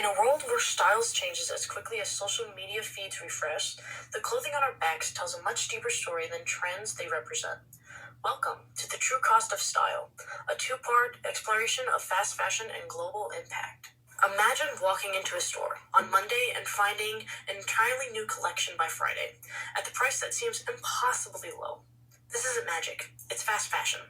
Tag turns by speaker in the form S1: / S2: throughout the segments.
S1: In a world where styles changes as quickly as social media feeds refresh, the clothing on our backs tells a much deeper story than trends they represent. Welcome to The True Cost of Style, a two-part exploration of fast fashion and global impact. Imagine walking into a store on Monday and finding an entirely new collection by Friday, at the price that seems impossibly low. This isn't magic, it's fast fashion.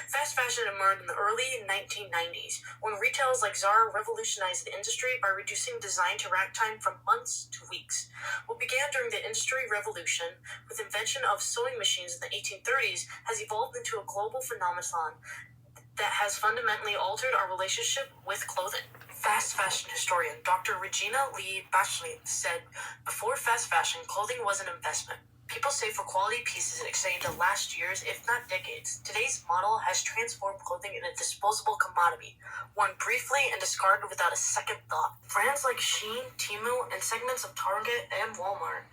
S1: Fast fashion emerged in the early 1990s, when retailers like Zara revolutionized the industry by reducing design to rack time from months to weeks. What began during the Industry Revolution with the invention of sewing machines in the 1830s has evolved into a global phenomenon that has fundamentally altered our relationship with clothing. Fast fashion historian Dr. Regina Lee Bachelet said, "Before fast fashion, clothing was an investment. People save for quality pieces in exchange to last years, if not decades. Today's model has transformed clothing into a disposable commodity, worn briefly and discarded without a second thought." Brands like Shein, Temu, and segments of Target and Walmart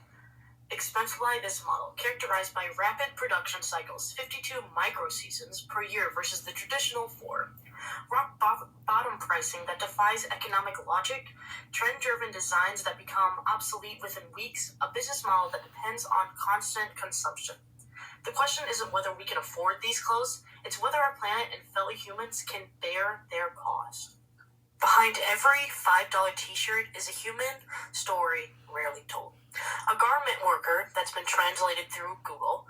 S1: exemplify this model, characterized by rapid production cycles, 52 micro-seasons per year versus the traditional 4. Rock-bottom pricing that defies economic logic, trend-driven designs that become obsolete within weeks, a business model that depends on constant consumption. The question isn't whether we can afford these clothes, it's whether our planet and fellow humans can bear their cost. Behind every $5 t-shirt is a human story rarely told. A garment worker that's been translated through Google,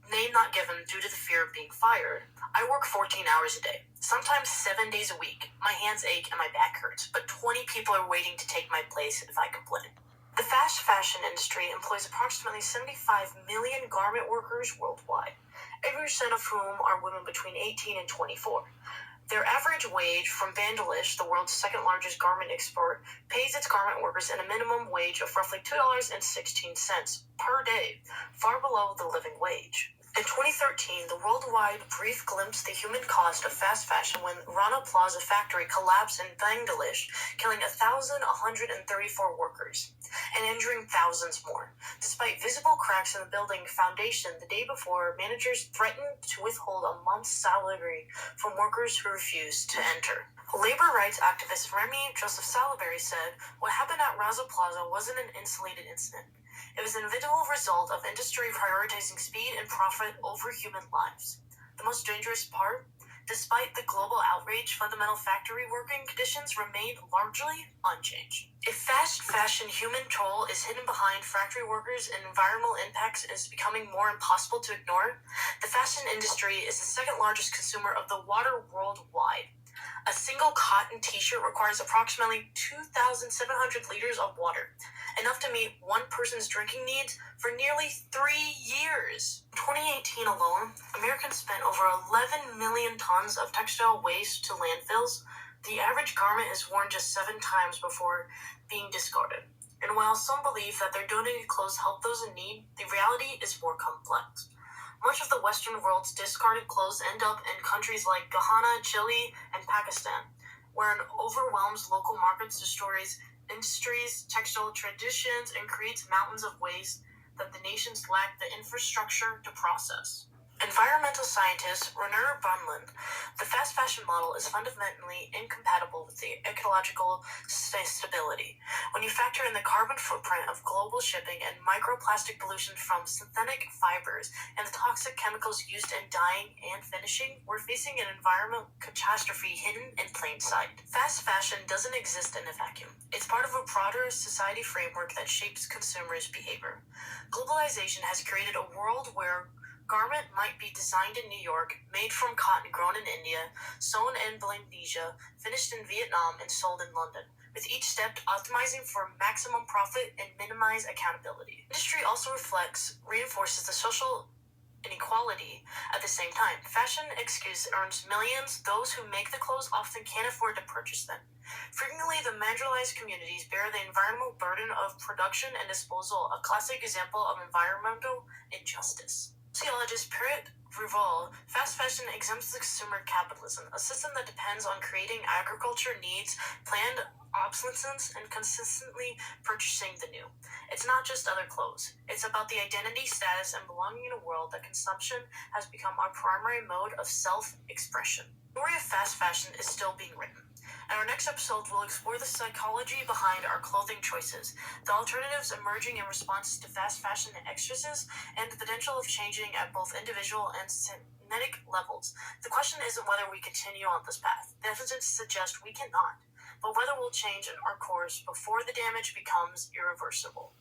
S1: name not given due to the fear of being fired. I work 14 hours a day, sometimes 7 days a week. My hands ache and my back hurts, but 20 people are waiting to take my place if I complain. The fast fashion industry employs approximately 75 million garment workers worldwide, 80% of whom are women between 18 and 24. Their average wage from Bangladesh, the world's second largest garment export, pays its garment workers a minimum wage of roughly $2.16 per day, far below the living wage. In 2013, the worldwide brief glimpsed the human cost of fast fashion when Rana Plaza factory collapsed in Bangladesh, killing 1,134 workers and injuring thousands more. Despite visible cracks in the building foundation the day before, managers threatened to withhold a month's salary from workers who refused to enter. Labor rights activist Remy Joseph Salaberry said, "What happened at Rana Plaza wasn't an isolated incident. It was an inevitable result of industry prioritizing speed and profit over human lives. The most dangerous part? Despite the global outrage, fundamental factory working conditions remain largely unchanged." If fast fashion human toll is hidden behind factory workers and environmental impacts is becoming more impossible to ignore, the fashion industry is the second largest consumer of the water worldwide. A single cotton t-shirt requires approximately 2,700 liters of water, enough to meet one person's drinking needs for nearly 3 years. In 2018 alone, Americans spent over 11 million tons of textile waste to landfills. The average garment is worn just 7 times before being discarded. And while some believe that their donated clothes help those in need, the reality is more complex. Much of the Western world's discarded clothes end up in countries like Ghana, Chile, and Pakistan, where it overwhelms local markets, destroys industries, textile traditions, and creates mountains of waste that the nations lack the infrastructure to process. Environmental scientist René Brunlund, the fast fashion model is fundamentally incompatible with the ecological stability. When you factor in the carbon footprint of global shipping and microplastic pollution from synthetic fibers and the toxic chemicals used in dyeing and finishing, we're facing an environmental catastrophe hidden in plain sight. Fast fashion doesn't exist in a vacuum. It's part of a broader society framework that shapes consumers' behavior. Globalization has created a world where garment might be designed in New York, made from cotton grown in India, sewn in Indonesia, finished in Vietnam, and sold in London, with each step optimizing for maximum profit and minimize accountability. Industry also reinforces the social inequality at the same time. Fashion excuse earns millions. Those who make the clothes often can't afford to purchase them. Frequently, the marginalized communities bear the environmental burden of production and disposal, a classic example of environmental injustice. Sociologist Piret Rival, fast fashion exempts the consumer capitalism, a system that depends on creating agriculture needs, planned obsolescence, and consistently purchasing the new. It's not just other clothes. It's about the identity, status, and belonging in a world that consumption has become our primary mode of self-expression. The story of fast fashion is still being written. In our next episode, we'll explore the psychology behind our clothing choices, the alternatives emerging in response to fast fashion and excesses, and the potential of changing at both individual and systemic levels. The question isn't whether we continue on this path. The evidence suggests we cannot, but whether we'll change our course before the damage becomes irreversible.